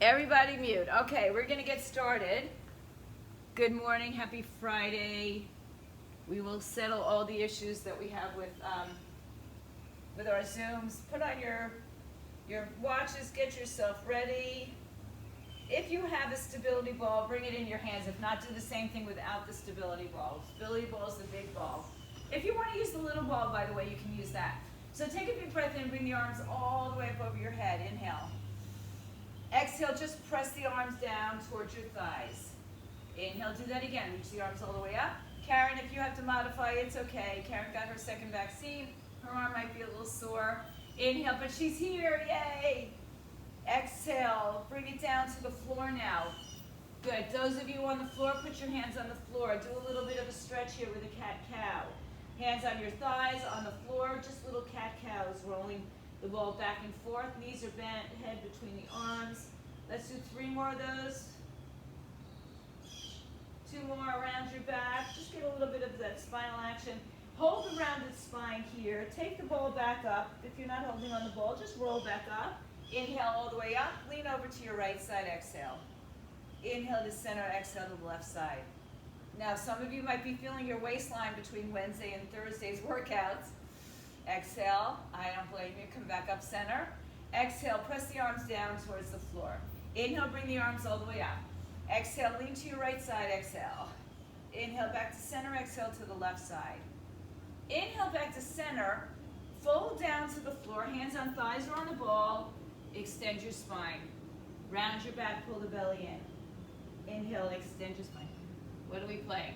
Everybody mute. Okay, we're gonna get started. Good morning, happy Friday. We will settle all the issues that we have with our Zooms. Put on your watches, get yourself ready. If you have a stability ball, bring it in your hands. If not, do the same thing without the stability ball. Stability ball is the big ball. If you want to use the little ball, by the way, you can use that. So take a big breath in, bring the arms all the way up over your head. Inhale. Exhale, just press the arms down towards your thighs. Inhale, do that again. Reach the arms all the way up. Karen, if you have to modify, it's okay. Karen got her second vaccine. Her arm might be a little sore. Inhale, but she's here, yay! Exhale, bring it down to the floor now. Good, those of you on the floor, put your hands on the floor. Do a little bit of a stretch here with a cat-cow. Hands on your thighs, on the floor, just little cat-cows, rolling the ball back and forth. Knees are bent, head between the arms. Let's do 3 more of those. 2 more around your back. Just get a little bit of that spinal action. Hold the rounded spine here. Take the ball back up. If you're not holding on the ball, just roll back up. Inhale all the way up. Lean over to your right side. Exhale. Inhale to center. Exhale to the left side. Now, some of you might be feeling your waistline between Wednesday and Thursday's workouts. Exhale. I don't blame you. Come back up center. Exhale. Press the arms down towards the floor. Inhale. Bring the arms all the way up. Exhale. Lean to your right side. Exhale. Inhale. Back to center. Exhale to the left side. Inhale. Back to center. Fold down to the floor. Hands on thighs or on the ball. Extend your spine. Round your back. Pull the belly in. Inhale. Extend your spine. What are we playing?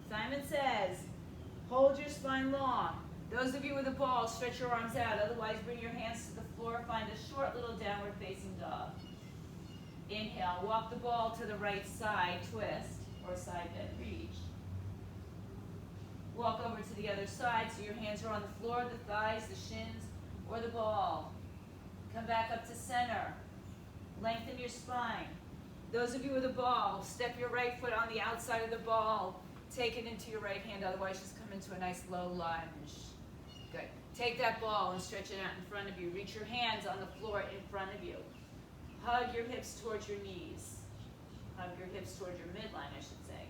Simon says, hold your spine long. Those of you with a ball, stretch your arms out. Otherwise, bring your hands to the floor. Find a short little downward facing dog. Inhale. Walk the ball to the right side. Twist or side bend. Reach. Walk over to the other side so your hands are on the floor, the thighs, the shins, or the ball. Come back up to center. Lengthen your spine. Those of you with a ball, step your right foot on the outside of the ball. Take it into your right hand, otherwise just come into a nice low lunge. Good. Take that ball and stretch it out in front of you. Reach your hands on the floor in front of you. Hug your hips towards your knees. Hug your hips towards your midline, I should say.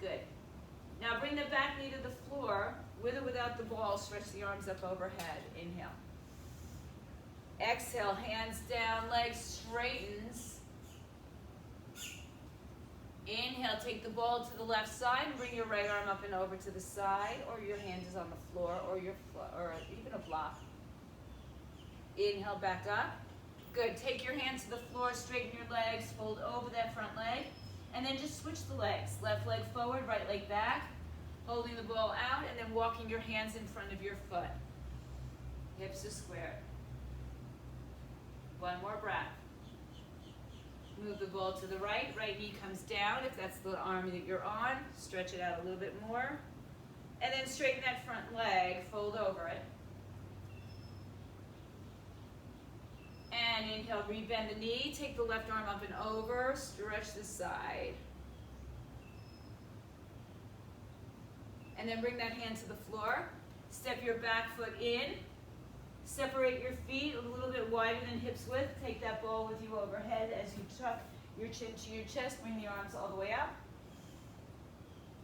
Good. Now bring the back knee to the floor. With or without the ball, stretch the arms up overhead. Inhale. Exhale, hands down, legs straightens. Inhale, take the ball to the left side and bring your right arm up and over to the side, or your hand is on the floor, or even a block. Inhale, back up. Good. Take your hand to the floor, straighten your legs, fold over that front leg, and then just switch the legs. Left leg forward, right leg back, holding the ball out, and then walking your hands in front of your foot. Hips are squared. 1 more breath. Move the ball to the right. Right knee comes down. If that's the arm that you're on, stretch it out a little bit more. And then straighten that front leg. Fold over it. And inhale, rebend the knee. Take the left arm up and over. Stretch the side. And then bring that hand to the floor. Step your back foot in. Separate your feet a little bit wider than hips width. Take that ball with you overhead as you tuck your chin to your chest. Bring the arms all the way up.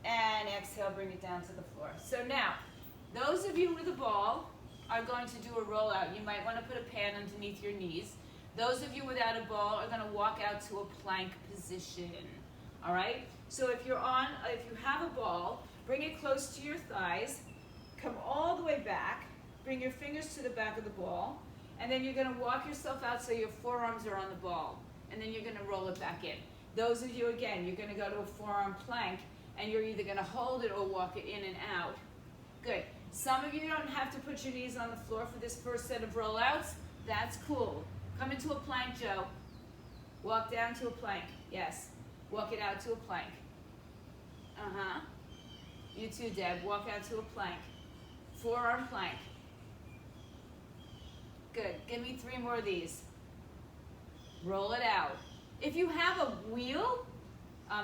And exhale, bring it down to the floor. So now, those of you with a ball are going to do a rollout. You might want to put a pan underneath your knees. Those of you without a ball are going to walk out to a plank position. All right? So if you have a ball, bring it close to your thighs. Come all the way back. Bring your fingers to the back of the ball, and then you're going to walk yourself out so your forearms are on the ball, and then you're going to roll it back in. Those of you, again, you're going to go to a forearm plank, and you're either going to hold it or walk it in and out. Good. Some of you don't have to put your knees on the floor for this first set of rollouts. That's cool. Come into a plank, Joe. Walk down to a plank. Yes. Walk it out to a plank. You too, Deb. Walk out to a plank. Forearm plank. Good. Give me 3 more of these. Roll it out. If you have a wheel,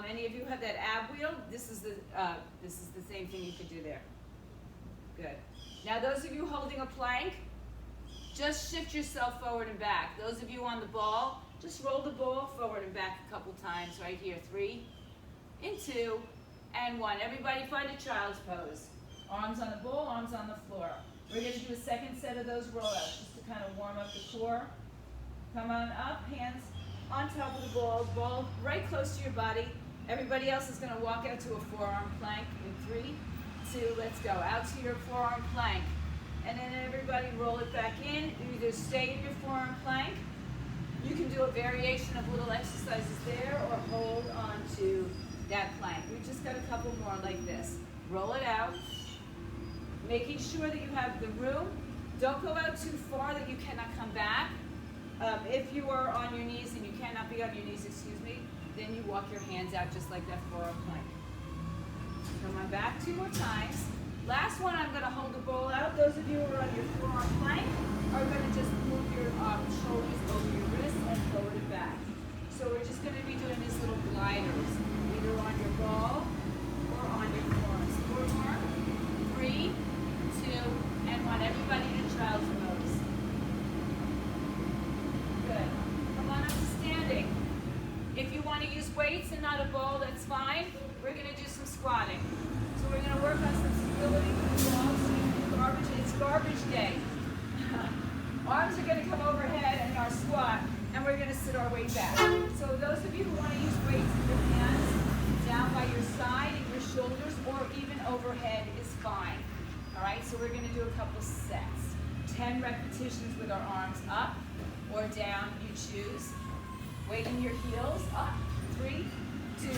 any of you have that ab wheel, this is the same thing you could do there. Good. Now those of you holding a plank, just shift yourself forward and back. Those of you on the ball, just roll the ball forward and back a couple times right here. 3, and 2, and 1. Everybody find a child's pose. Arms on the ball, arms on the floor. We're going to do a second set of those rollouts just to kind of warm up the core. Come on up, hands on top of the ball right close to your body. Everybody else is going to walk out to a forearm plank in 3, 2, let's go. Out to your forearm plank. And then everybody roll it back in. You either stay in your forearm plank. You can do a variation of little exercises there or hold on to that plank. We just got a couple more like this. Roll it out. Making sure that you have the room. Don't go out too far that you cannot come back. If you are on your knees and you cannot be on your knees, then you walk your hands out just like that forearm plank. Come on back 2 more times. Last one, I'm going to hold the ball out. Those of you who are on your forearm plank are going to just move your shoulders over your wrists and forward and back. So we're just going to be doing these little gliders, either on your ball or on your forearms. 4 more, 3, 2, and 1. Everybody in child's pose. Good. Come on up to standing. If you want to use weights and not a ball, that's fine. We're going to do some squatting. So we're going to work on some stability with the balls. It's garbage day. Arms are going to come overhead in our squat, and we're going to sit our way back. So those of you who want to use weights in your hands, down by your side and your shoulders, or even overhead is fine. All right, so we're going to do a couple sets. 10 repetitions with our arms up or down, you choose. Weight in your heels, up, 3, 2,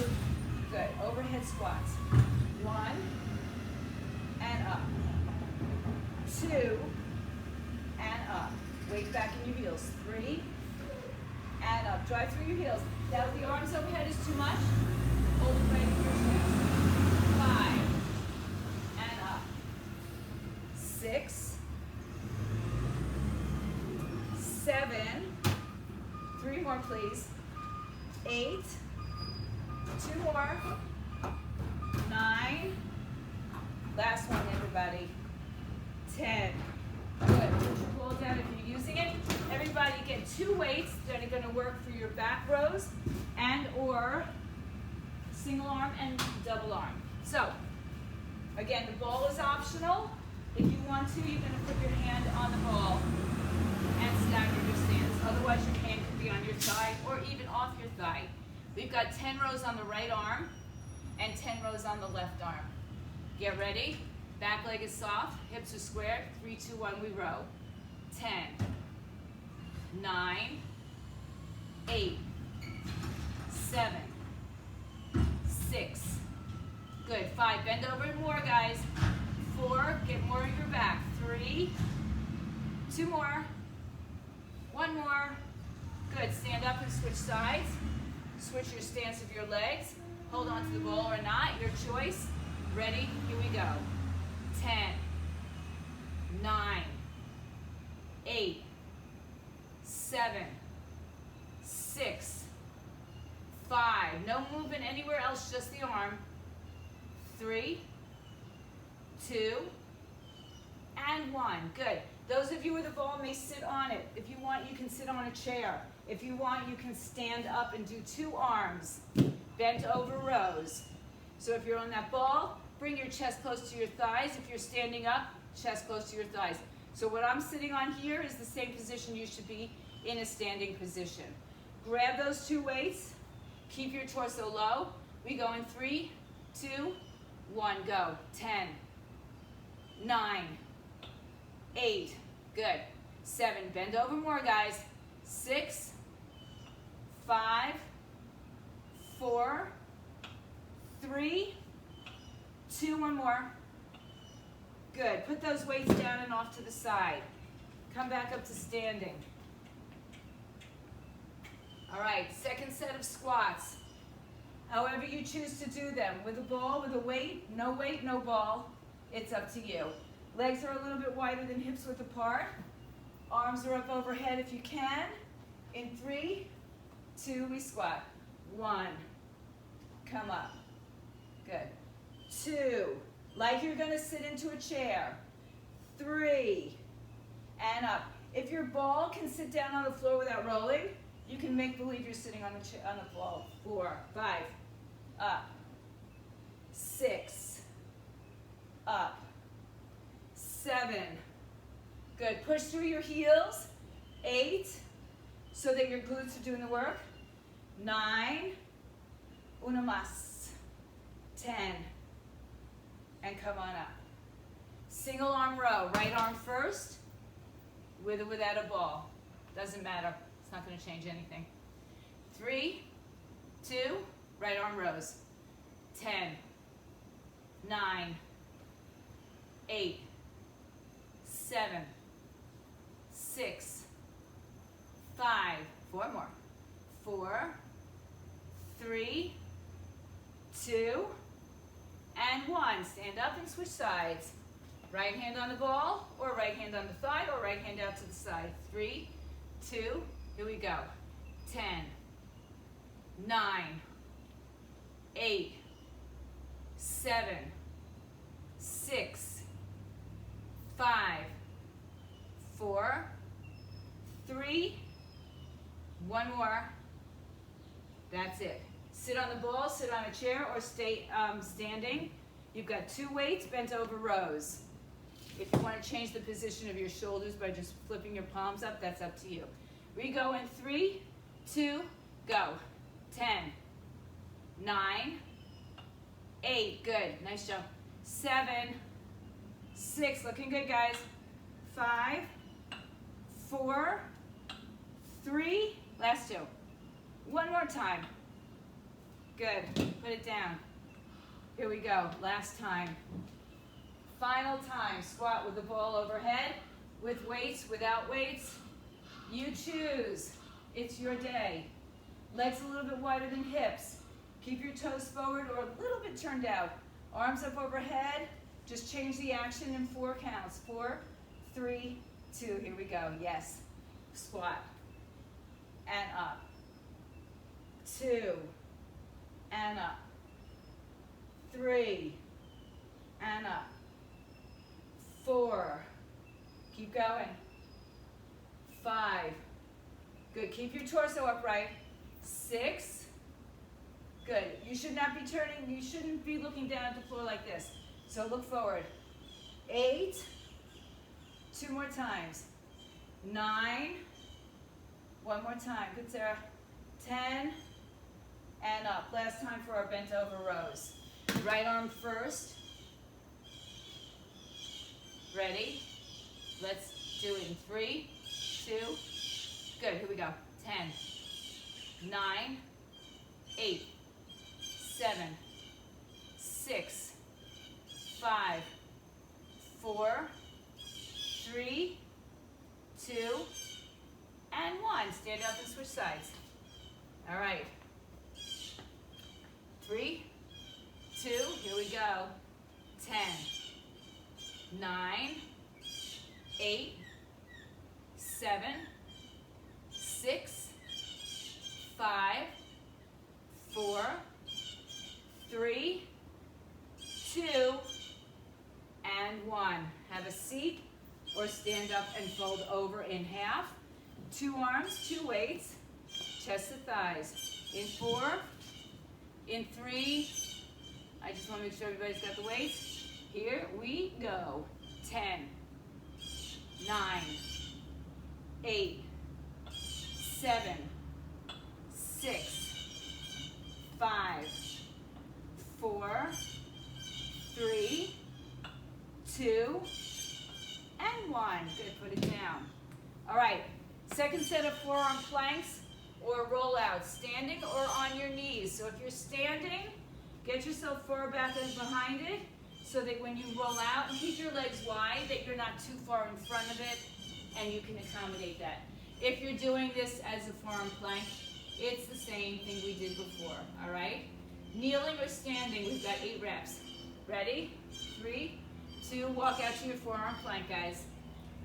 good. Overhead squats. 1, and up. 2, and up. Weight back in your heels. 3, and up. Drive through your heels. Now if the arms overhead is too much, hold it right in your chest. 5, and up. 6, 7, 3 more please. 8, 2 more. 9, last one everybody. 10. Good. Put your ball down if you're using it. Everybody get 2 weights that are going to work for your back rows and or single arm and double arm. So, again, the ball is optional. If you want to, you're going to put your hand on the ball and stagger your stance. Otherwise, your hand could be on your thigh or even off your thigh. We've got 10 rows on the right arm and 10 rows on the left arm. Get ready. Back leg is soft, hips are squared. 3, 2, 1, we row. 10, 9, 8, 7, 6. Good. 5, bend over and more, guys. 4, get more in your back. 3, 2 more. 1 more. Good. Stand up and switch sides. Switch your stance of your legs. Hold on to the ball or not, your choice. Ready? Here we go. 10, 9, 8, 7, 6, 5. No movement anywhere else, just the arm. 3, 2, and 1. Good. Those of you with a ball may sit on it. If you want, you can sit on a chair. If you want, you can stand up and do 2 arms, bent over rows. So if you're on that ball, bring your chest close to your thighs. If you're standing up, chest close to your thighs. So what I'm sitting on here is the same position you should be in a standing position. Grab those 2 weights. Keep your torso low. We go in 3, 2, 1, go. 10, 9, 8, good. 7, bend over more, guys. 6, 5, 4, 3, 2, 1 more. Good. Put those weights down and off to the side. Come back up to standing. All right, second set of squats. However you choose to do them, with a ball, with a weight, no ball, it's up to you. Legs are a little bit wider than hips width apart. Arms are up overhead if you can. In 3, 2, we squat. 1, come up. Good. 2, like you're going to sit into a chair. 3, and up. If your ball can sit down on the floor without rolling, you can make believe you're sitting on the ball. 4, 5, up, 6, up, 7. Good. Push through your heels. 8, so that your glutes are doing the work. 9, una más. 10, and come on up. Single arm row. Right arm first, with or without a ball. Doesn't matter. It's not going to change anything. 3, 2, right arm rows. 10, 9, 8, 7, 6, 5, 4 more. 4, 3, 2, and 1. Stand up and switch sides. Right hand on the ball, or right hand on the thigh, or right hand out to the side. 3, 2, here we go. 10, 9, 8, 7, 6, 5, 4, 3, 1 more. That's it. Sit on the ball, sit on a chair, or stay standing. You've got 2 weights, bent over rows. If you want to change the position of your shoulders by just flipping your palms up, that's up to you. We go in 3, 2, go. 10, 9, 8, good, nice jump. 7, 6, looking good, guys. 5, 4, 3, last 2. 1 more time. Good, put it down. Here we go, last time. Final time, squat with the ball overhead, with weights, without weights. You choose, it's your day. Legs a little bit wider than hips. Keep your toes forward or a little bit turned out. Arms up overhead, just change the action in 4 counts. 4, 3, 2, here we go, yes. Squat, and up. 2, and up. 3, and up. 4, keep going. 5, good, keep your torso upright. 6, good, you should not be turning, you shouldn't be looking down at the floor like this. So look forward. 8, 2 more times. 9, 1 more time, good Sarah. 10, and up. Last time for our bent over rows. Right arm first. Ready? Let's do it in 3, 2, good, here we go. 10, 9, 8, 7, 6, 5, 4, 3, 2, and 1. Stand up and switch sides. All right. 3, 2, here we go. 10, 9, 8, 7, 6, 5, 4, 3, 2, and 1. Have a seat or stand up and fold over in half. 2 arms, 2 weights, chest to thighs. In 4, in 3, I just want to make sure everybody's got the weights. Here we go. 10, 9, 8, 7, 6, 5, 4, 3, 2, and 1. Good, put it down. All right, second set of forearm planks or rollouts, standing or on your knees. So if you're standing, get yourself far back and behind it so that when you roll out, and keep your legs wide, that you're not too far in front of it, and you can accommodate that. If you're doing this as a forearm plank, it's the same thing we did before, all right? Kneeling or standing, we've got 8 reps. Ready? 3, 2, walk out to your forearm plank, guys.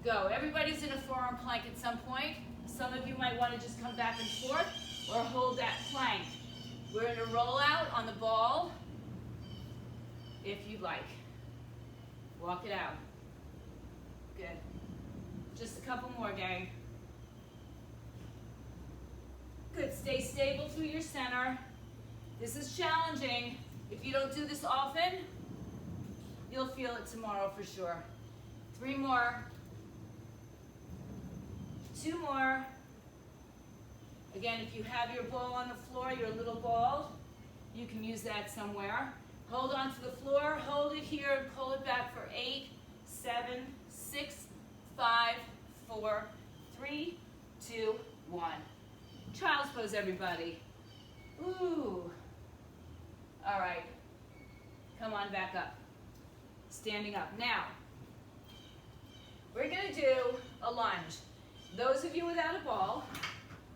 Go. Everybody's in a forearm plank at some point. Some of you might want to just come back and forth or hold that plank. We're in a rollout on the ball, if you'd like. Walk it out. Good. Just a couple more, gang. Good, stay stable through your center. This is challenging. If you don't do this often, you'll feel it tomorrow for sure. 3 more. 2 more. Again, if you have your ball on the floor, your little ball, you can use that somewhere. Hold on to the floor, hold it here, and pull it back for 8, 7, 6, 5, 4, 3, 2, 1. Child's pose, everybody. Ooh. All right. Come on back up. Standing up. Now, we're going to do a lunge. Those of you without a ball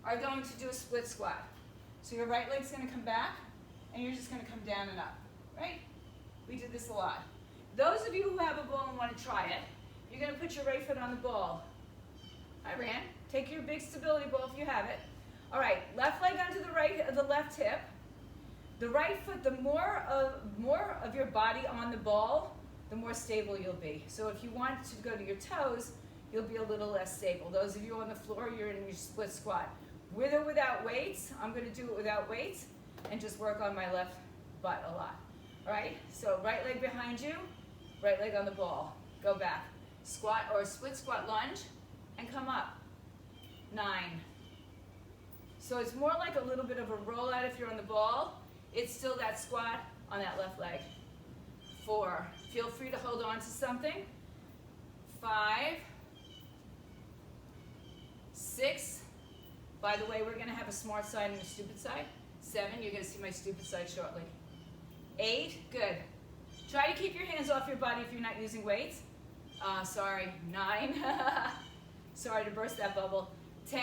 are going to do a split squat. So your right leg's going to come back, and you're just going to come down and up, right? We did this a lot. Those of you who have a ball and want to try it, you're going to put your right foot on the ball. I ran. Take your big stability ball if you have it. All right, left leg onto the left hip. The right foot, the more of your body on the ball, the more stable you'll be. So if you want to go to your toes, you'll be a little less stable. Those of you on the floor, you're in your split squat. With or without weights, I'm going to do it without weights and just work on my left butt a lot. All right, so right leg behind you, right leg on the ball. Go back. Squat or split squat lunge and come up. 9. So it's more like a little bit of a rollout if you're on the ball. It's still that squat on that left leg. 4. Feel free to hold on to something. 5. 6. By the way, we're going to have a smart side and a stupid side. 7. You're going to see my stupid side shortly. 8. Good. Try to keep your hands off your body if you're not using weights. Sorry. 9. Sorry to burst that bubble. 10.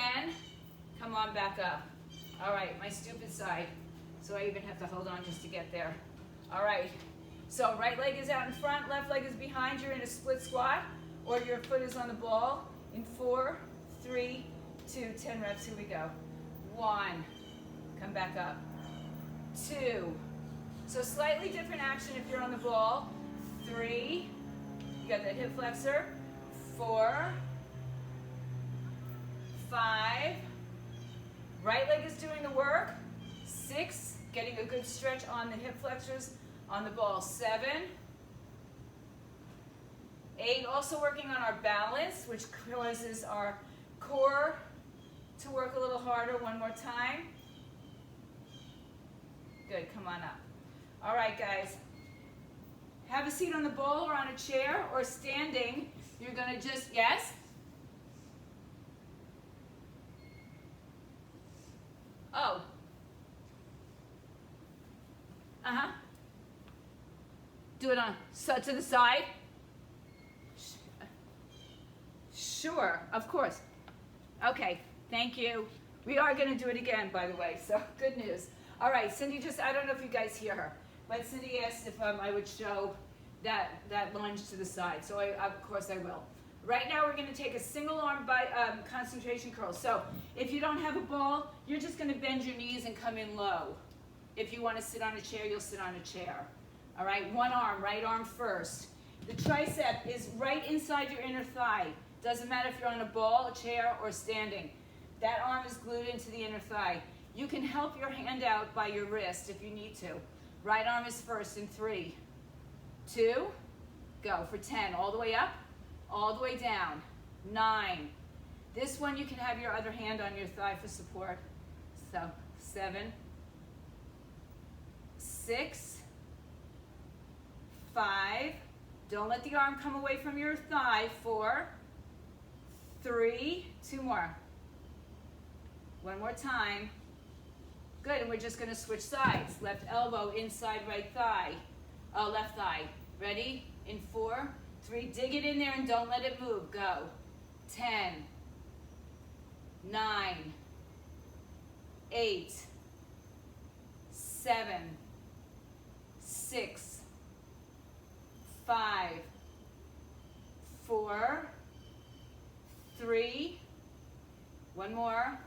Come on back up. All right, my stupid side. So I even have to hold on just to get there. All right. So right leg is out in front, left leg is behind. You're in a split squat, or your foot is on the ball. In 4, 3, 2, 10 reps. Here we go. 1. Come back up. 2. So slightly different action if you're on the ball. 3. You got that hip flexor. 4. 5. Right leg is doing the work. 6. Getting a good stretch on the hip flexors on the ball. 7. 8. Also working on our balance, which causes our core to work a little harder. 1 more time. Good. Come on up. All right, guys. Have a seat on the ball or on a chair or standing. You're going to just, yes? Oh. Uh-huh. Do it on to the side. Sure, of course. Okay, thank you. We are going to do it again, by the way, so good news. All right, Cindy I don't know if you guys hear her, but Cindy asked if I would show that lunge to the side, so of course I will. Right now we're going to take a single arm concentration curl. So if you don't have a ball, you're just going to bend your knees and come in low. If you want to sit on a chair, you'll sit on a chair. All right, one arm, right arm first. The tricep is right inside your inner thigh. Doesn't matter if you're on a ball, a chair, or standing. That arm is glued into the inner thigh. You can help your hand out by your wrist if you need to. Right arm is first in 3, 2, go for 10. All the way up, all the way down. 9. This one you can have your other hand on your thigh for support. So 7, 6, 5. Don't let the arm come away from your thigh. 4, 3, 2 more. 1 more time. Good, and we're just going to switch sides. Left elbow inside right thigh. Left thigh. Ready? In 4, 3. Dig it in there and don't let it move. Go. 10, 9, 8, 7, 6, 5, 4, 3, 1 more,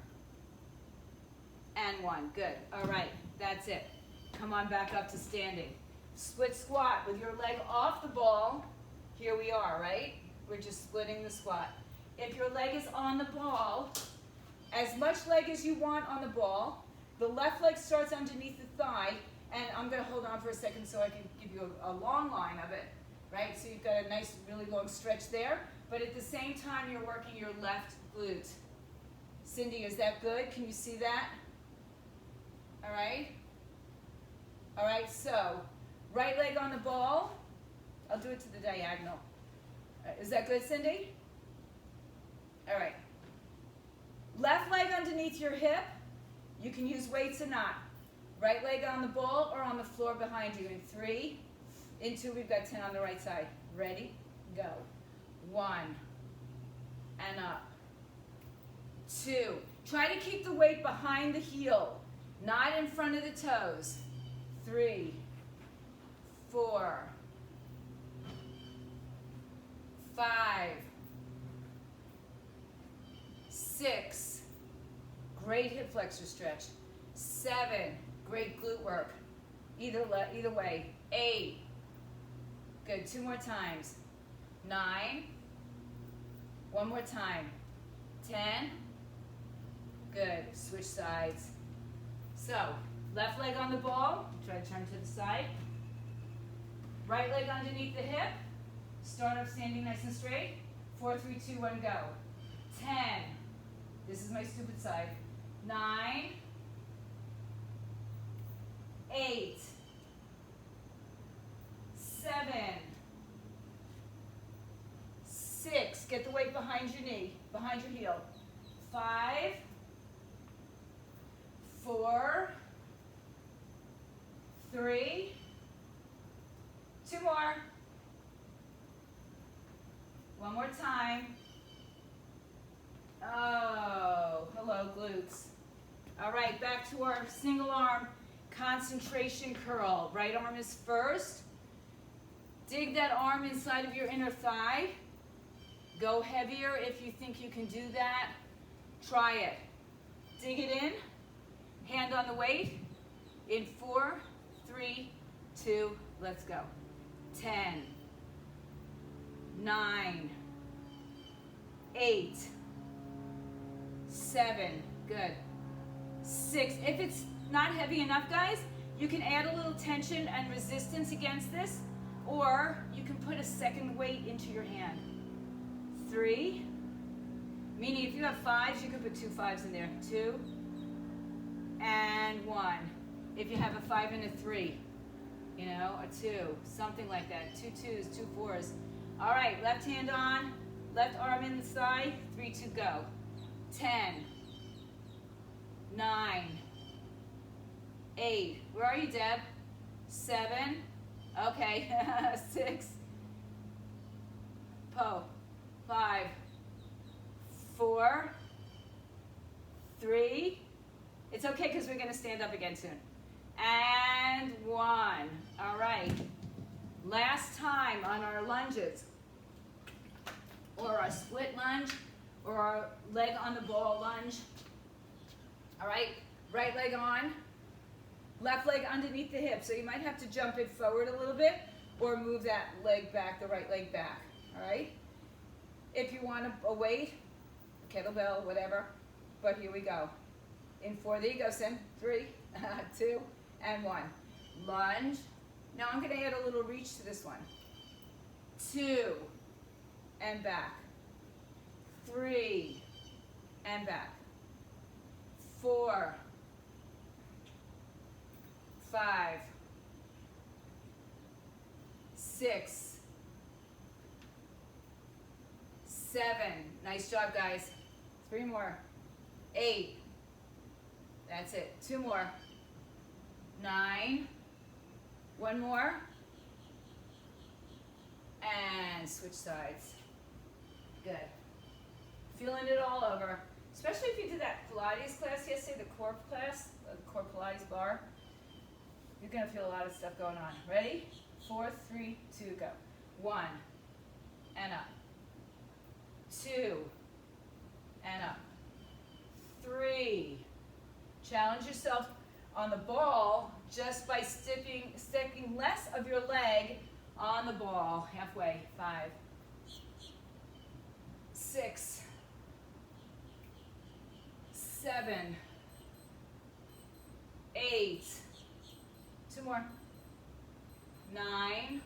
and 1. Good. All right, that's it. Come on back up to standing. Split squat with your leg off the ball. Here we are, right? We're just splitting the squat. if your leg is on the ball, as much leg as you want on the ball. The left leg starts underneath the thigh, and I'm going to hold on for a second so I can give you a long line of it, right? So you've got a nice, really long stretch there, but at the same time, you're working your left glute. Cindy, is that good? Can you see that? All right? All right, so right leg on the ball. I'll do it to the diagonal. Is that good, Cindy? All right. Left leg underneath your hip. You can use weights or not. Right leg on the ball or on the floor behind you. In 3, in 2, we've got 10 on the right side. Ready? Go. 1, and up. 2. Try to keep the weight behind the heel, not in front of the toes. 3, 4, 5, 6, great hip flexor stretch. 7, great glute work. Either way. 8, good. 2 more times. 9, one more time. 10, good. Switch sides. So, left leg on the ball. Try to turn to the side. Right leg underneath the hip. Start up standing nice and straight. 4, 3, 2, 1, go. 10. This is my stupid side. 9. 8. 7. 6. Get the weight behind your knee, behind your heel. 5. 4. 3. 2 more. One more time. Oh, hello, glutes. All right, back to our single arm concentration curl. Right arm is first. Dig that arm inside of your inner thigh. Go heavier if you think you can do that. Try it. Dig it in. Hand on the weight. In 4, 3, 2, let's go. 10, 9, 8, 7, good. 6. If it's not heavy enough, guys, you can add a little tension and resistance against this, or you can put a second weight into your hand. 3, meaning if you have 5s, you can put 2 5s in there. 2, and 1. If you have a 5 and a 3, you know, a 2, something like that. 2 2s, 2 4s. All right, left hand on, left arm inside. 3, 2, go. 10, 9, 8. Where are you, Deb? 7. Okay. 6. 5, 4, 3. It's okay because we're going to stand up again soon. And 1. All right. Last time on our lunges, or our split lunge, or our leg on the ball lunge. All right. Right leg on. Left leg underneath the hip. So you might have to jump it forward a little bit, or move that leg back, the right leg back. All right. If you want a weight, a kettlebell, whatever. But here we go. In 4, there you go, Sim. 3, 2, and 1. Lunge. Now I'm going to add a little reach to this one. 2, and back. 3, and back. 4, 5, 6, 7. Nice job, guys. 3 more. 8. That's it. 2 more. 9. 1 more. And switch sides. Good. Feeling it all over. Especially if you did that Pilates class yesterday, the core class, the core Pilates bar. You're going to feel a lot of stuff going on. Ready? 4, 3, 2, go. 1, and up. 2, and up. 3. Challenge yourself on the ball just by sticking less of your leg on the ball. Halfway. 5, 6, 7, 8, 2 more, 9,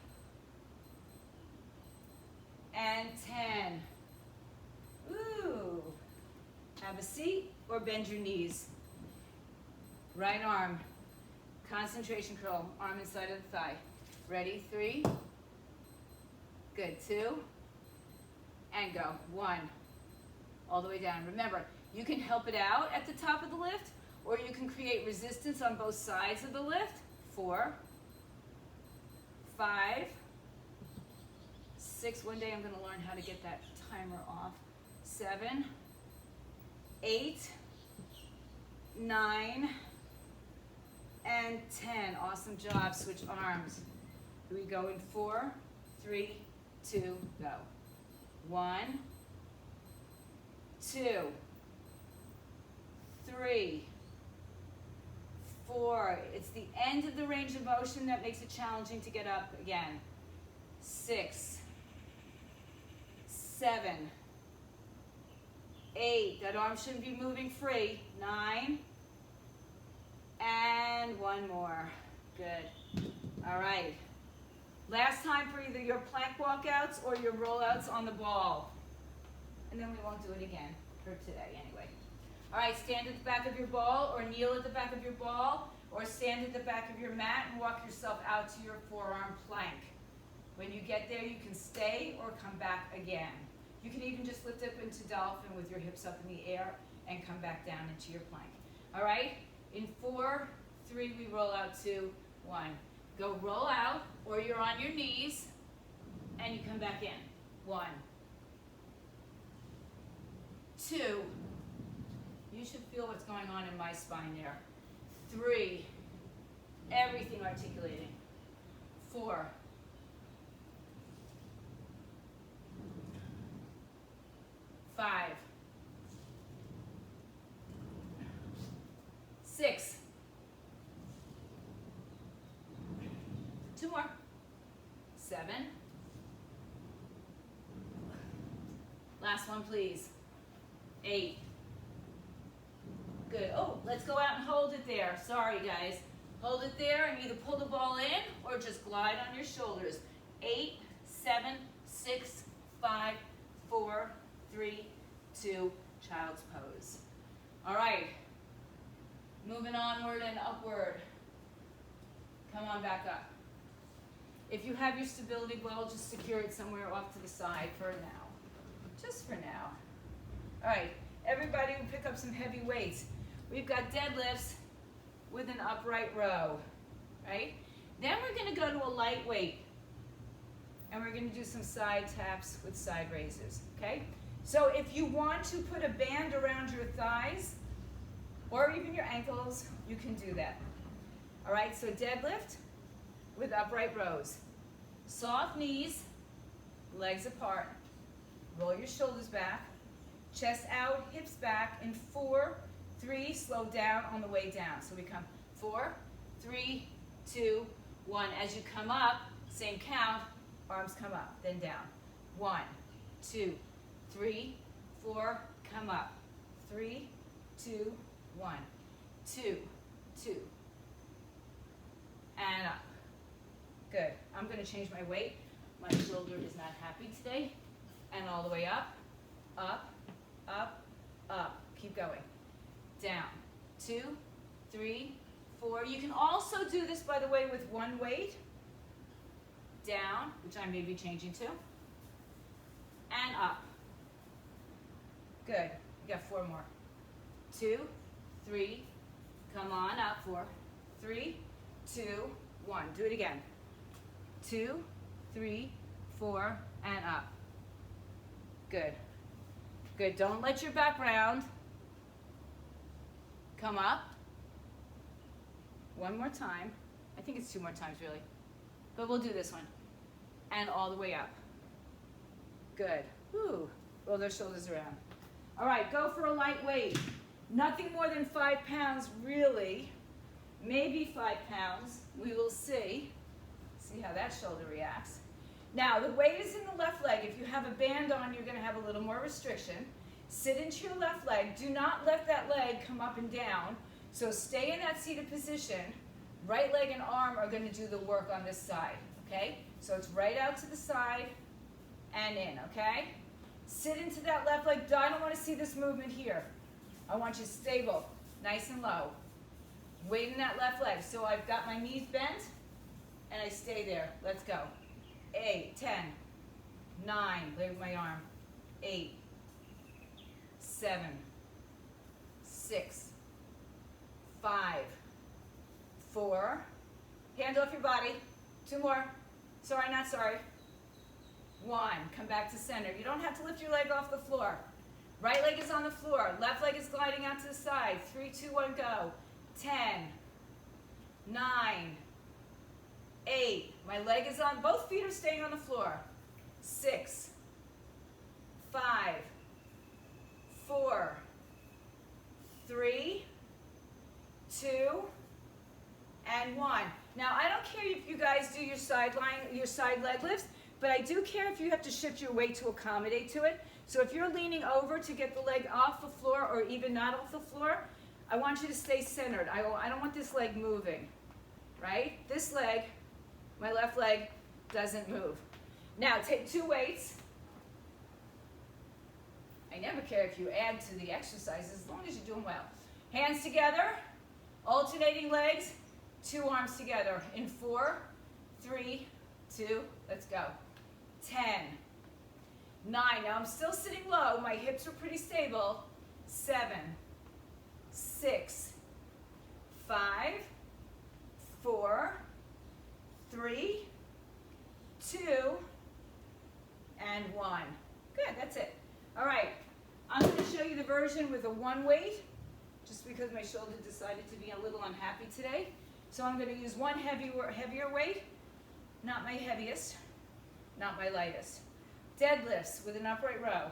and 10. Ooh. Have a seat or bend your knees. Right arm, concentration curl, arm inside of the thigh. Ready, 3, good, 2, and go, 1, all the way down. Remember, you can help it out at the top of the lift, or you can create resistance on both sides of the lift. 4, 5, 6, one day I'm going to learn how to get that timer off. 7, 8, 9, and 10. Awesome job. Switch arms. Here we go in 4, 3, 2, go. 1, 2, 3, 4. It's the end of the range of motion that makes it challenging to get up again. 6, 7, 8. That arm shouldn't be moving free. 9, and 1 more. Good. All right. Last time for either your plank walkouts or your rollouts on the ball. And then we won't do it again for today anyway. All right, stand at the back of your ball or kneel at the back of your ball or stand at the back of your mat and walk yourself out to your forearm plank. When you get there, you can stay or come back again. You can even just lift up into dolphin with your hips up in the air and come back down into your plank. All right, in 4, 3, we roll out, 2, 1. Go roll out, or you're on your knees, and you come back in. 1, 2. You should feel what's going on in my spine there. 3. Everything articulating. 4. 5. 6. 2 more. 7. Last one, please. 8. Good. Oh, let's go out and hold it there. Sorry, guys. Hold it there and either pull the ball in or just glide on your shoulders. 8, 7, 6, 5, 4, 3, 2, child's pose. All right. Moving onward and upward. Come on back up. If you have your stability ball, just secure it somewhere off to the side for now. Just for now. All right, everybody will pick up some heavy weights. We've got deadlifts with an upright row, right? Then we're gonna go to a light weight. And we're gonna do some side taps with side raises, okay? So if you want to put a band around your thighs, or even your ankles, you can do that. All right, so deadlift with upright rows. Soft knees, legs apart. Roll your shoulders back. Chest out, hips back in 4, 3, slow down on the way down. So we come 4, 3, 2, 1. As you come up, same count, arms come up, then down. 1, 2, 3, 4, come up. 3, 2, 1, 2, 2, and up. Good. I'm going to change my weight. My shoulder is not happy today. And all the way up, up, up, up. Keep going. Down. 2, 3, 4. You can also do this, by the way, with one weight. Down, which I may be changing to. And up. Good. You got 4 more. 2, 3, come on up. 4, 3, 2, 1. Do it again. 2, 3, 4, and up. Good. Good. Don't let your back round. Come up. One more time. I think it's 2 more times, really. But we'll do this one. And all the way up. Good. Woo. Roll those shoulders around. All right, go for a light weight. Nothing more than 5 pounds, really. Maybe 5 pounds. We will see. See how that shoulder reacts. Now, the weight is in the left leg. If you have a band on, you're going to have a little more restriction. Sit into your left leg. Do not let that leg come up and down. So stay in that seated position. Right leg and arm are going to do the work on this side, okay? So it's right out to the side and in, okay? Sit into that left leg. I don't want to see this movement here. I want you stable, nice and low. Weight in that left leg. So I've got my knees bent, and I stay there. Let's go. 8, 10, 9, lay with my arm. 8, 7, 6, 5, 4. Hand off your body. 2 more. Sorry, not sorry. 1. Come back to center. You don't have to lift your leg off the floor. Right leg is on the floor. Left leg is gliding out to the side. 3, 2, 1, go. 10, 9, 8. My leg is on. Both feet are staying on the floor. 6, 5, 4, 3, 2, and 1. Now, I don't care if you guys do your side leg lifts, but I do care if you have to shift your weight to accommodate to it. So if you're leaning over to get the leg off the floor or even not off the floor, I want you to stay centered. I don't want this leg moving, right? This leg, my left leg, doesn't move. Now, take 2 weights. I never care if you add to the exercises as long as you're doing well. Hands together, alternating legs, 2 arms together in 4, 3, 2, let's go. 10, 9, now I'm still sitting low, my hips are pretty stable. 7, 6, 5, 4, 3, 2, and 1. Good, that's it. All right, I'm going to show you the version with a 1 weight, just because my shoulder decided to be a little unhappy today. So I'm going to use 1 heavier weight, not my heaviest, not my lightest. Deadlifts with an upright row.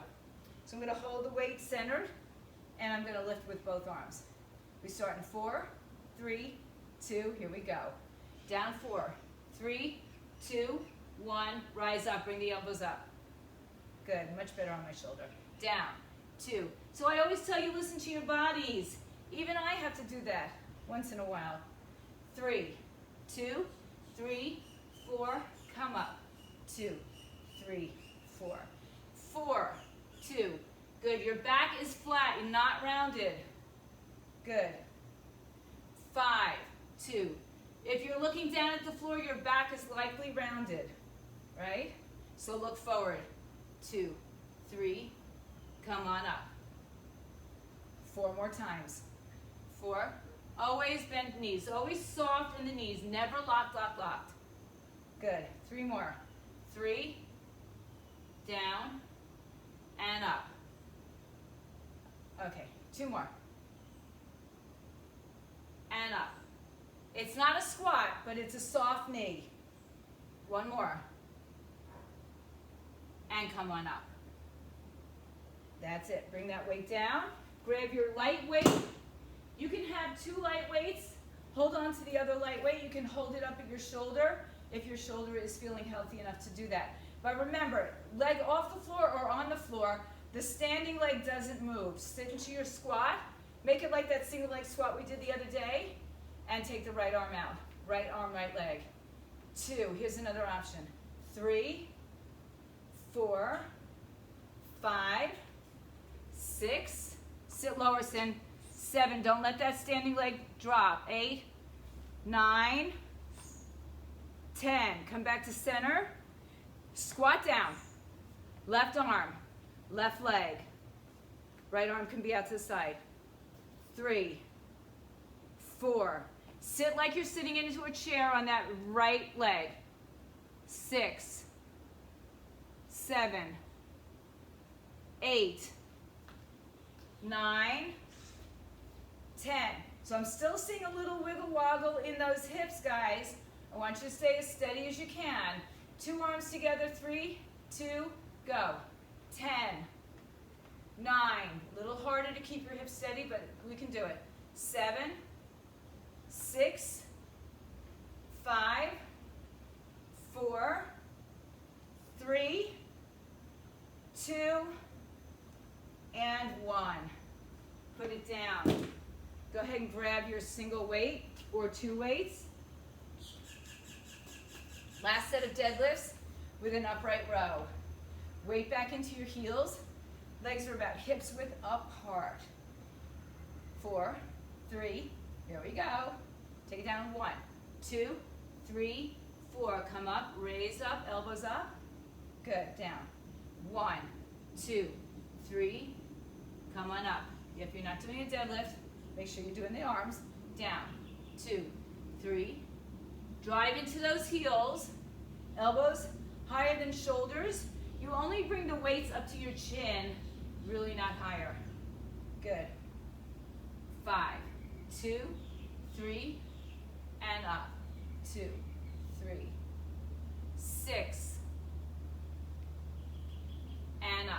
So I'm going to hold the weight centered, and I'm going to lift with both arms. We start in 4, 3, 2, here we go. Down 4, 3, 2, 1, rise up, bring the elbows up. Good, much better on my shoulder. Down, 2. So I always tell you, listen to your bodies. Even I have to do that once in a while. 3, 2, 3, 4, come up. 2, 3, 4. 4, 2. Good, your back is flat, you're not rounded. Good. 5, 2. If you're looking down at the floor, your back is likely rounded, right? So look forward. 2, 3, come on up. 4 more times. 4, always bend knees, always soft in the knees, never locked, locked, locked. Good, 3 more. 3, down, and up. Okay, 2 more. And up. It's not a squat, but it's a soft knee. 1 more. And come on up. That's it. Bring that weight down. Grab your light weight. You can have 2 light weights. Hold on to the other light weight. You can hold it up at your shoulder if your shoulder is feeling healthy enough to do that. But remember, leg off the floor or on the floor, the standing leg doesn't move. Sit into your squat. Make it like that single leg squat we did the other day. And take the right arm out. Right arm, right leg. 2. Here's another option. 3, 4, 5, 6. Sit lower, Sin. 7. Don't let that standing leg drop. 8, 9, 10. Come back to center. Squat down. Left arm. Left leg. Right arm can be out to the side. 3, 4. Sit like you're sitting into a chair on that right leg. 6, 7, 8, 9, 10. So I'm still seeing a little wiggle woggle in those hips, guys. I want you to stay as steady as you can. 2 arms together. 3, 2, go. 10, 9. A little harder to keep your hips steady, but we can do it. 7, 6, 5, 4, 3, 2, and grab your single weight or 2 weights. Last set of deadlifts with an upright row. Weight back into your heels. Legs are about hips width apart. 4, 3, here we go. Take it down. 1, 2, 3, 4. Come up, raise up, elbows up. Good, down. 1, 2, 3, come on up. If you're not doing a deadlift, make sure you're doing the arms. Down, 2, 3. Drive into those heels. Elbows higher than shoulders. You only bring the weights up to your chin, really not higher. Good. 5, 2, 3, and up. 2, 3, 6, and up.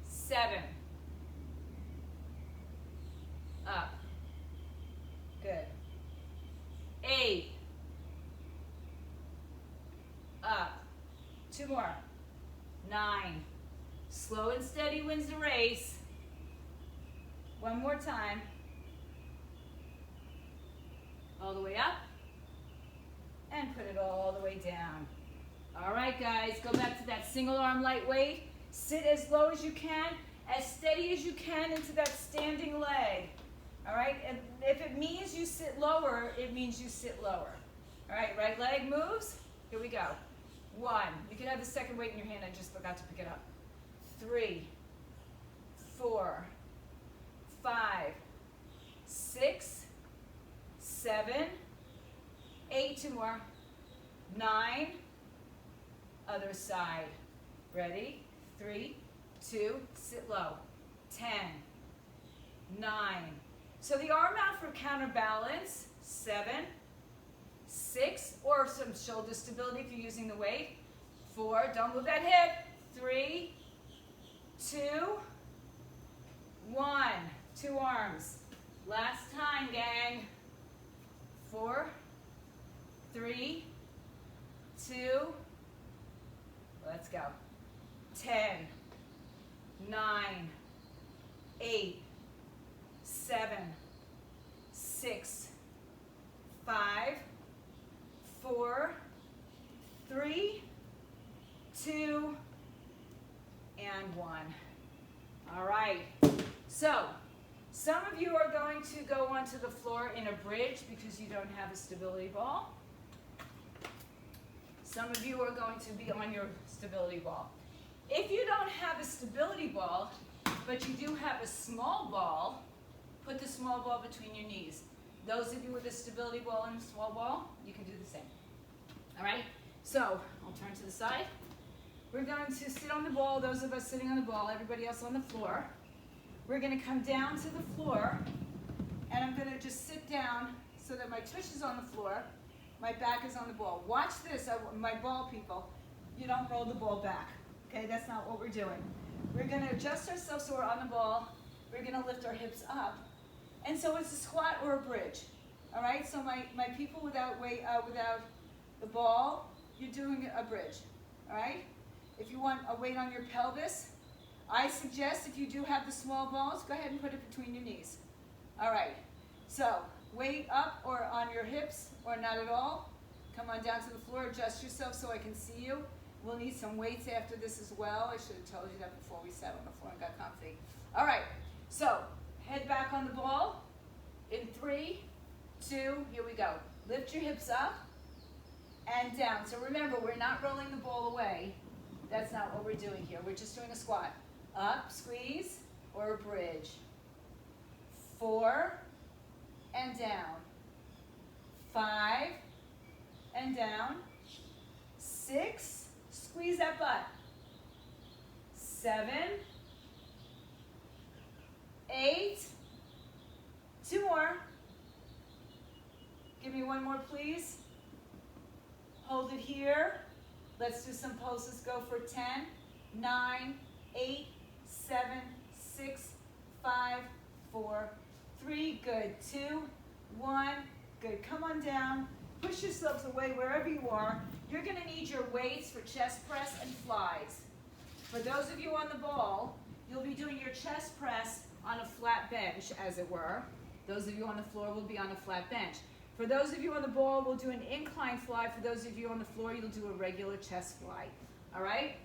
7, up. Good. 8, up. 2 more. 9. Slow and steady wins the race. 1 more time. All the way up. And put it all the way down. All right, guys, go back to that single arm lightweight. Sit as low as you can, as steady as you can into that standing leg. All right, and if it means you sit lower, it means you sit lower. All right, right leg moves. Here we go. 1. You can have the second weight in your hand. I just forgot to pick it up. 3, 4, 5, 6, 7, 8. 2 more. 9. Other side. Ready? 3, 2, sit low. 10, 9. So the arm out for counterbalance. 7, 6, or some shoulder stability if you're using the weight. 4, don't move that hip. 3, 2, 1. 2 arms. Last time, gang. 4, 3, 2, let's go. 10, 9, 8, 7, 6, 5, 4, 3, 2, and 1. All right. So, some of you are going to go onto the floor in a bridge because you don't have a stability ball. Some of you are going to be on your stability ball. If you don't have a stability ball, but you do have a small ball, put the small ball between your knees. Those of you with a stability ball and a small ball, you can do the same. All right? So, I'll turn to the side. We're going to sit on the ball, those of us sitting on the ball, everybody else on the floor. We're going to come down to the floor, and I'm going to just sit down so that my tush is on the floor, my back is on the ball. Watch this, my ball people. You don't roll the ball back, okay? That's not what we're doing. We're going to adjust ourselves so we're on the ball. We're going to lift our hips up. And so it's a squat or a bridge, all right? So my people without weight, without the ball, you're doing a bridge, all right? If you want a weight on your pelvis, I suggest if you do have the small balls, go ahead and put it between your knees. All right, so weight up or on your hips or not at all. Come on down to the floor, adjust yourself so I can see you. We'll need some weights after this as well. I should have told you that before we sat on the floor and got comfy. All right, so head back on the ball. In 3, 2, here we go. Lift your hips up and down. So remember, we're not rolling the ball away. That's not what we're doing here. We're just doing a squat. Up, squeeze, or a bridge. 4, and down. 5, and down. 6, squeeze that butt. 7, 8, 2 more. Give me 1 more, please. Hold it here. Let's do some pulses. Go for 10, 9, 8, 7, 6, 5, 4, 3. Good. 2, 1. Good. Come on down. Push yourselves away wherever you are. You're going to need your weights for chest press and flies. For those of you on the ball, you'll be doing your chest press on a flat bench, as it were. Those of you on the floor will be on a flat bench. For those of you on the ball, we'll do an incline fly. For those of you on the floor, you'll do a regular chest fly. All right?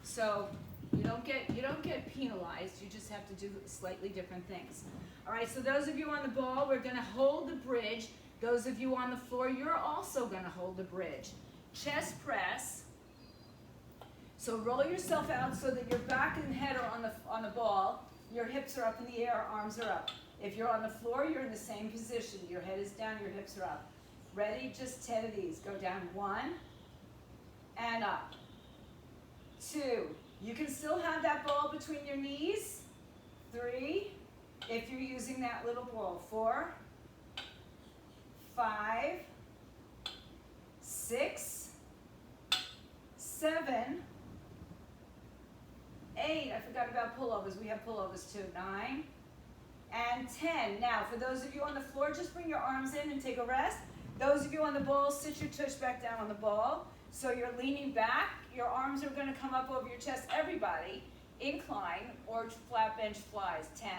So you don't get penalized. You just have to do slightly different things. All right, so those of you on the ball, we're going to hold the bridge. Those of you on the floor, you're also going to hold the bridge. Chest press. So roll yourself out so that your back and head are on the ball. Your hips are up in the air, arms are up. If you're on the floor, you're in the same position. Your head is down, your hips are up. Ready? Just 10 of these. Go down 1 and up. 2. You can still have that ball between your knees. 3, if you're using that little ball. 4, 5, 6, 7, 8. I forgot about pullovers. We have pullovers too. 9 and 10. Now, for those of you on the floor, just bring your arms in and take a rest. Those of you on the ball, sit your tush back down on the ball. So you're leaning back. Your arms are going to come up over your chest. Everybody, incline or flat bench flies. 10.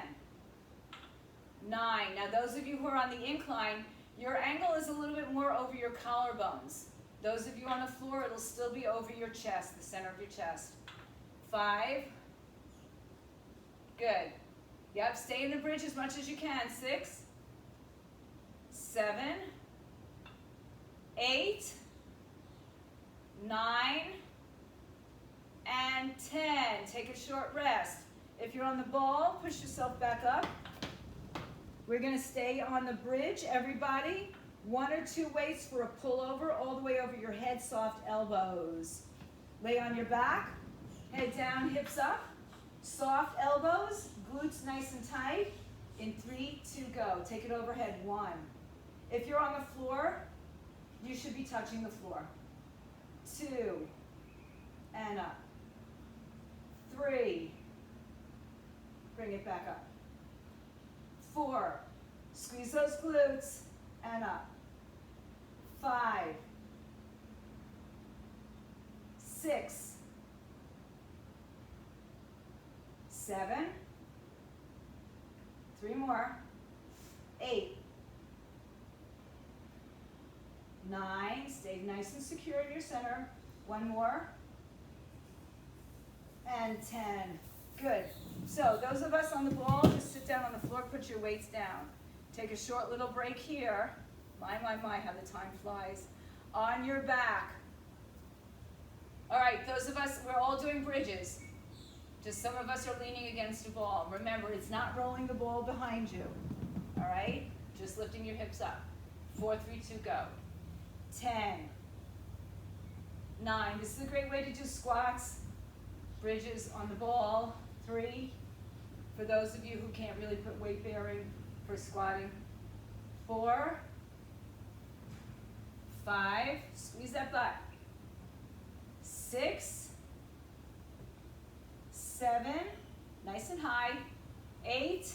9. Now, those of you who are on the incline, your angle is a little bit more over your collarbones. Those of you on the floor, it'll still be over your chest, the center of your chest. 5. Good. Yep, stay in the bridge as much as you can. 6, 7, 8, 9, and 10. Take a short rest. If you're on the ball, push yourself back up. We're going to stay on the bridge, everybody. 1 or 2 weights for a pullover, all the way over your head, soft elbows. Lay on your back, head down, hips up. Soft elbows, glutes nice and tight. In 3, 2, go. Take it overhead. 1. If you're on the floor, you should be touching the floor. 2, and up. 3, bring it back up. 4, squeeze those glutes, and up. 5, 6, 7, 3 more, 8, 9, stay nice and secure in your center, 1 more, and 10. Good. So those of us on the ball, just sit down on the floor, put your weights down. Take a short little break here. My, how the time flies. On your back. All right, those of us, we're all doing bridges. Just some of us are leaning against a ball. Remember, it's not rolling the ball behind you. All right? Just lifting your hips up. 4, 3, 2, go. 10, 9. This is a great way to do squats. Bridges on the ball. 3, for those of you who can't really put weight bearing for squatting. 4, 5, squeeze that butt. 6, 7, nice and high. 8,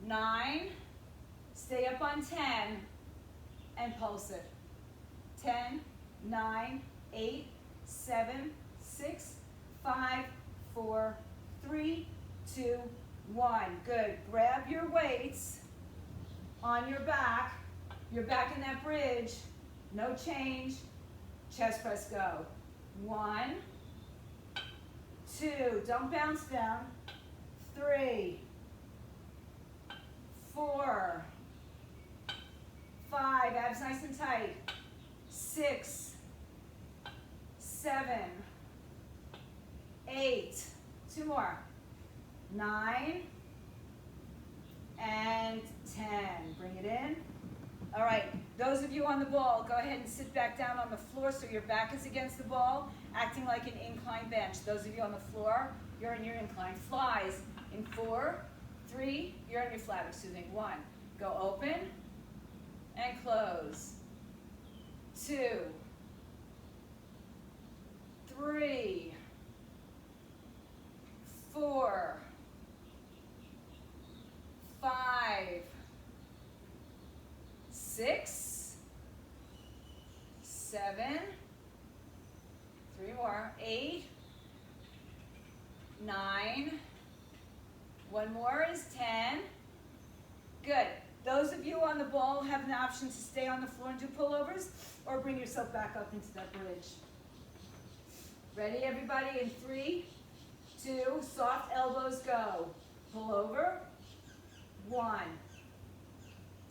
9, stay up on 10, and pulse it. 10, 9, 8, 7, 6, 5, 4, 3, 2, 1. Good. Grab your weights on your back. You're back in that bridge. No change. Chest press, go. 1, 2. Don't bounce down. 3, 4, 5. Abs nice and tight. 6, 7, 8, 2 more, 9, and 10. Bring it in. All right, those of you on the ball, go ahead and sit back down on the floor so your back is against the ball, acting like an incline bench. Those of you on the floor, you're in your incline. Flies in 4, 3, you're on your flat, 1. Go open and close. 2, 3, 4, 5, 6, 7, 3 more, 8, 9, One more is 10. Good. Those of you on the ball have an option to stay on the floor and do pullovers or bring yourself back up into that bridge. Ready, everybody? In 3, 2, soft elbows, go. Pull over. 1,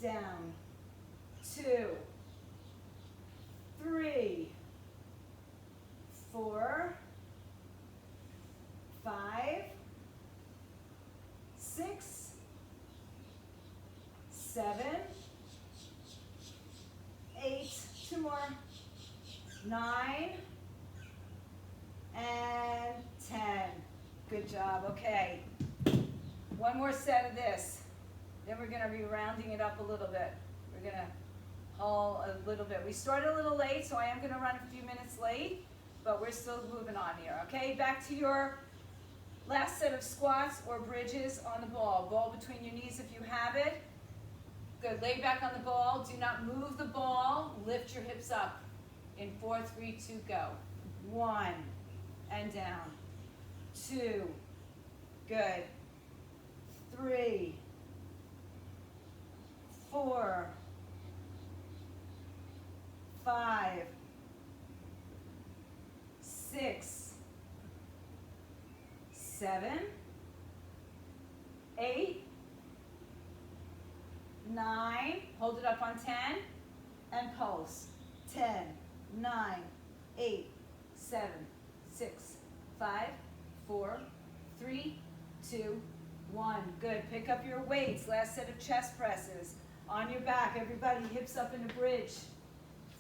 down. 2, 3, 4, 5, 6, 7, 8, 2 more, 9, and 10. Good job. Okay. One more set of this. Then we're going to be rounding it up a little bit. We're going to haul a little bit. We started a little late, so I am going to run a few minutes late, but we're still moving on here. Okay, back to your last set of squats or bridges on the ball. Ball between your knees if you have it. Good. Lay back on the ball. Do not move the ball. Lift your hips up. In 4, 3, 2, go. 1, and down. 2, good. 3, 4, 5, 6, 7, 8, 9, hold it up on 10, and pulse. 10, 9, 8, 7, 6, 5, 4, 3, 2, 1. Good. Pick up your weights. Last set of chest presses. On your back, everybody, hips up in a bridge.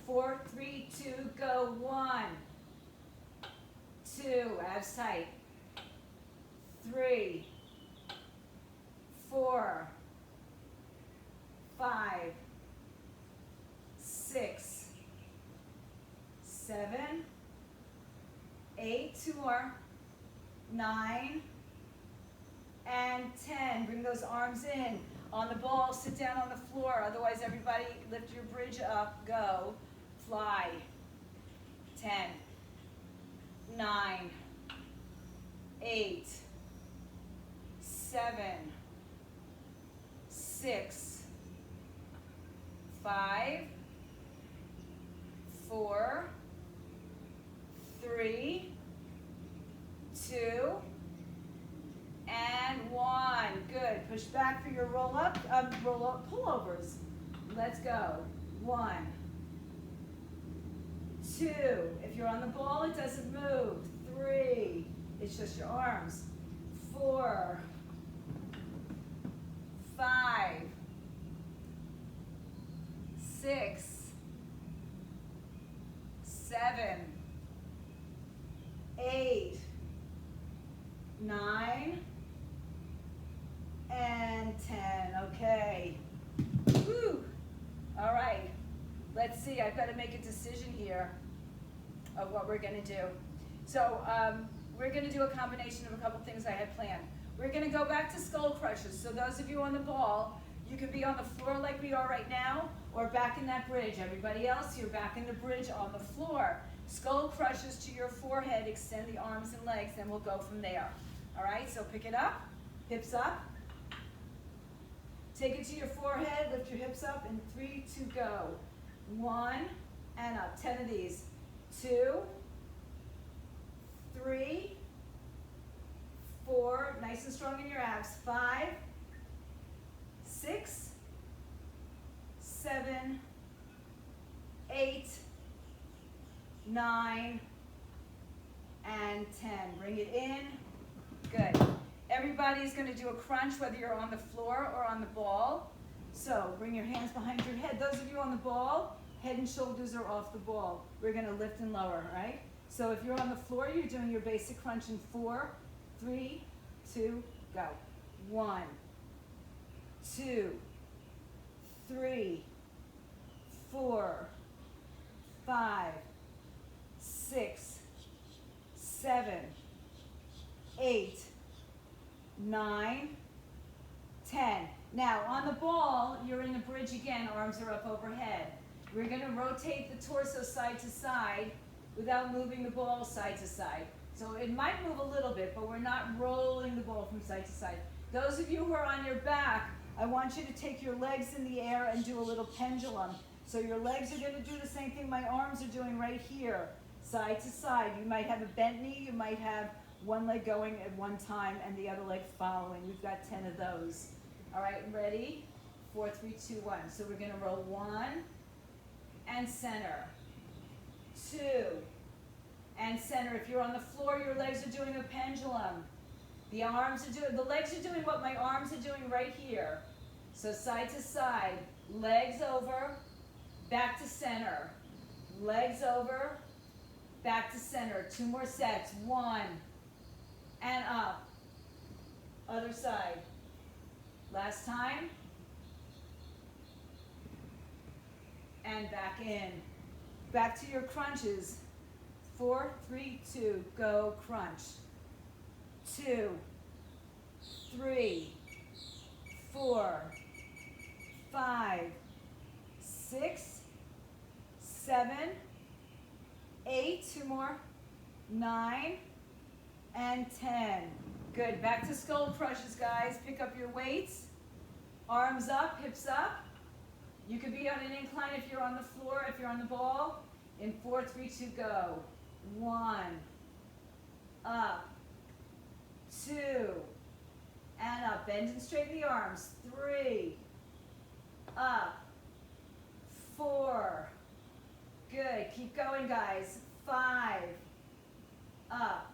4, 3, 2, go. 1, 2, abs tight. 3, 4, 5, 6, 7, 8, 2 more, 9, and 10. Bring those arms in. On the ball, sit down on the floor. Otherwise, everybody lift your bridge up. Go. Fly. 10, 9, 8, 7, 6, 5, 4, 3, 2, and 1. Good. Push back for your roll up pullovers. Let's go. 1, 2. If you're on the ball, it doesn't move. 3. It's just your arms. 4, 5, 6, 7, 8, 9, and 10. Okay. Woo. All right. Let's see. I've got to make a decision here of what we're going to do. So we're going to do a combination of a couple things I had planned. We're going to go back to skull crushes. So those of you on the ball, you can be on the floor like we are right now, or back in that bridge. Everybody else, you're back in the bridge on the floor. Skull crushes to your forehead, extend the arms and legs, then we'll go from there. All right, so pick it up, hips up. Take it to your forehead, lift your hips up, and 3, 2, go. 1, and up. 10 of these. 2, 3, 4, nice and strong in your abs. 5, 6, 7, 8, 9, and 10. Bring it in. Good. Everybody's going to do a crunch, whether you're on the floor or on the ball. So bring your hands behind your head. Those of you on the ball, head and shoulders are off the ball. We're going to lift and lower, right? So if you're on the floor, you're doing your basic crunch in 4, 3, 2, go. 1, 2, 3, 4, 5, 6, 7, 8, 9, 10. Now on the ball, you're in the bridge again, arms are up overhead. We're going to rotate the torso side to side without moving the ball side to side. So it might move a little bit, but we're not rolling the ball from side to side. Those of you who are on your back, I want you to take your legs in the air and do a little pendulum. So your legs are going to do the same thing my arms are doing right here, side to side. You might have a bent knee, you might have one leg going at one time and the other leg following. We've got 10 of those. All right, ready? 4, 3, 2, 1. So we're going to roll 1 and center, 2 and center. If you're on the floor, your legs are doing a pendulum. The legs are doing what my arms are doing right here. So side to side, legs over, back to center, legs over, back to center. 2 more sets. 1 and up. Other side. Last time. And back in. Back to your crunches. 4, 3, 2, go crunch. 2, 3, 4, 5, 6, 7, 8, 2 more, 9, and 10. Good, back to skull crushes, guys. Pick up your weights, arms up, hips up. You could be on an incline if you're on the floor, if you're on the ball. In 4, 3, 2, go. 1, up, 2, and up. Bend and straighten the arms. 3, up, 4. Good. Keep going, guys. 5, up,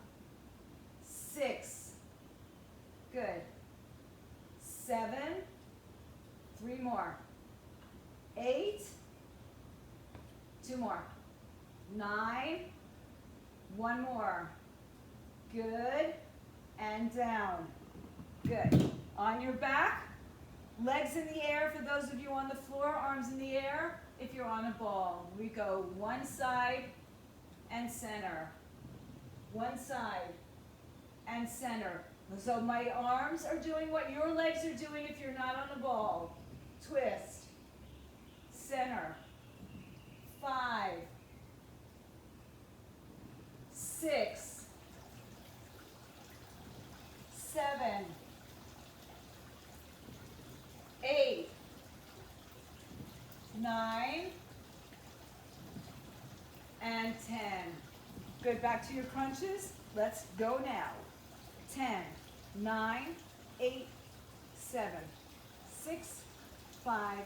6. Good. 7, 3 more. 8, 2 more. 9, 1 more. Good. And down. Good. On your back, legs in the air for those of you on the floor, arms in the air if you're on a ball. We go one side and center. One side and center. So my arms are doing what your legs are doing if you're not on a ball. Twist. Center. 5, 6, 7, 8, 9, and 10. Good, back to your crunches. Let's go now. 10, 9, 8, 7, 6, 5,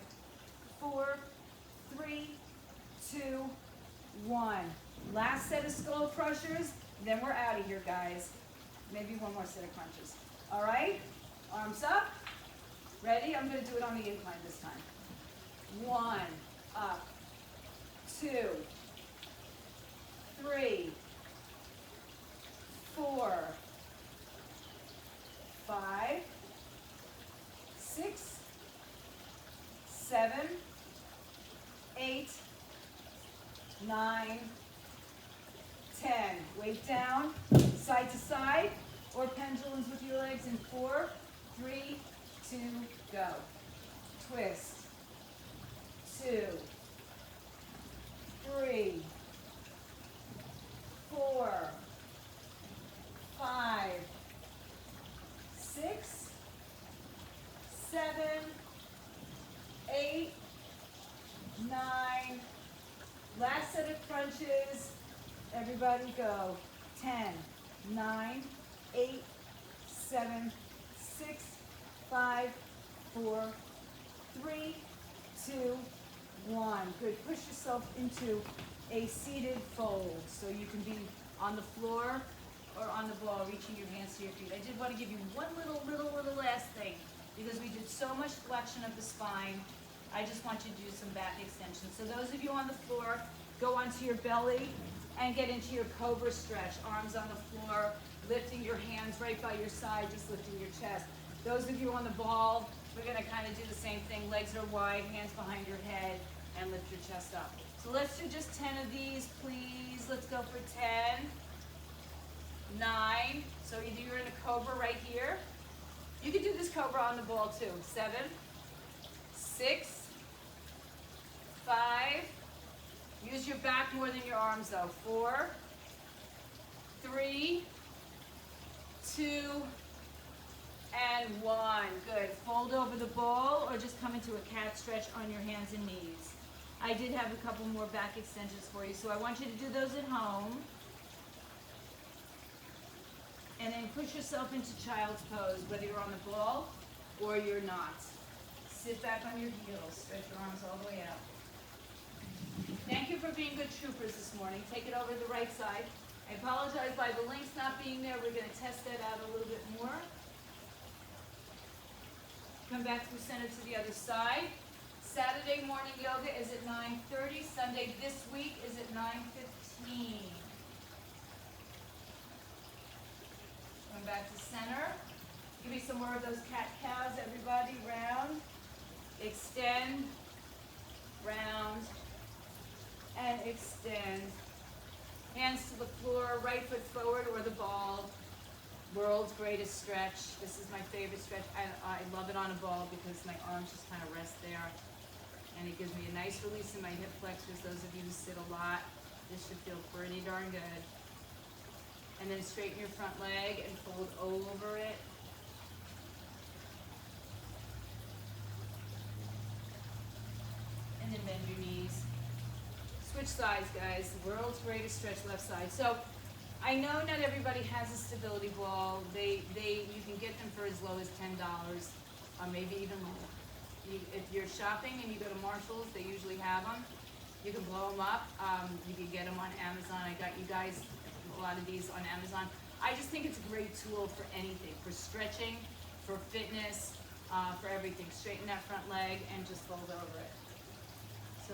4, 3, 2, 1. Last set of skull crushers, then we're out of here, guys. Maybe one more set of crunches. All right, arms up. Ready? I'm going to do it on the incline this time. 1, up, 2, 3, 4, 5, 6, 7, 8, 9, 10. Weight down, side to side, or pendulums with your legs in 4, 3, 2, go. Twist. 2, 3, 4, 5, 6, 7, 8, 9. Last set of crunches. Everybody go. 10, 9, 8, 7, 6, 5, 4, 3, 2, 1. Good. Push yourself into a seated fold so you can be on the floor or on the ball, reaching your hands to your feet. I did want to give you one little last thing because we did so much flexion of the spine. I just want you to do some back extensions. So those of you on the floor, go onto your belly and get into your Cobra Stretch. Arms on the floor, lifting your hands right by your side, just lifting your chest. Those of you on the ball, we're going to kind of do the same thing. Legs are wide, hands behind your head, and lift your chest up. So let's do just 10 of these, please. Let's go for 10, 9. So either you're in a Cobra right here. You can do this Cobra on the ball too. 7, 6, 5. Use your back more than your arms though. 4, 3, 2, And one. Good. Fold over the ball or just come into a cat stretch on your hands and knees. I did have a couple more back extensions for you, so I want you to do those at home. And then push yourself into child's pose, whether you're on the ball or you're not. Sit back on your heels, stretch your arms all the way out. Thank you for being good troopers this morning. Take it over to the right side. I apologize by the links not being there. We're going to test that out a little bit more. Come back through center to the other side. Saturday morning yoga is at 9:30. Sunday this week is at 9:15. Come back to center. Give me some more of those cat-cows, everybody. Round, extend, round, and extend. Hands to the floor, right foot forward or the ball. World's greatest stretch. This is my favorite stretch. I love it on a ball because my arms just kind of rest there. And it gives me a nice release in my hip flexors. Those of you who sit a lot, this should feel pretty darn good. And then straighten your front leg and fold over it. And then bend your knees. Switch sides, guys. World's greatest stretch, left side. So I know not everybody has a stability ball. You can get them for as low as $10, maybe even more. If you're shopping and you go to Marshall's, they usually have them. You can blow them up. You can get them on Amazon. I got you guys a lot of these on Amazon. I just think it's a great tool for anything, for stretching, for fitness, for everything. Straighten that front leg and just fold over it. So,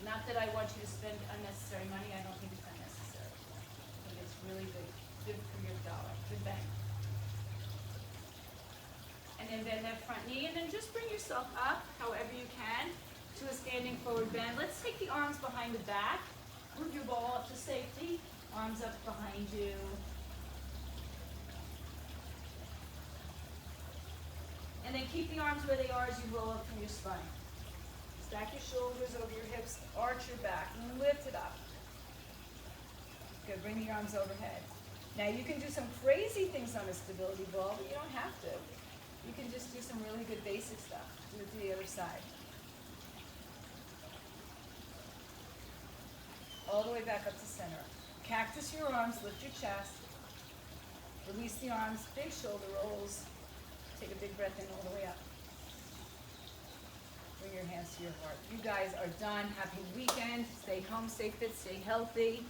not that I want you to spend unnecessary money. I don't think it's unnecessary. I think it's really good for your dollar. Good bang. And then bend that front knee, and then just bring yourself up, however you can, to a standing forward bend. Let's take the arms behind the back. Move your ball up to safety. Arms up behind you. And then keep the arms where they are as you roll up from your spine. Stack your shoulders over your hips, arch your back, and lift it up. Good, bring the arms overhead. Now you can do some crazy things on a stability ball, but you don't have to. You can just do some really good basic stuff. Do it to the other side. All the way back up to center. Cactus your arms, lift your chest. Release the arms, big shoulder rolls. Take a big breath in all the way up. Bring your hands to your heart. You guys are done. Happy weekend. Stay home, stay fit, stay healthy.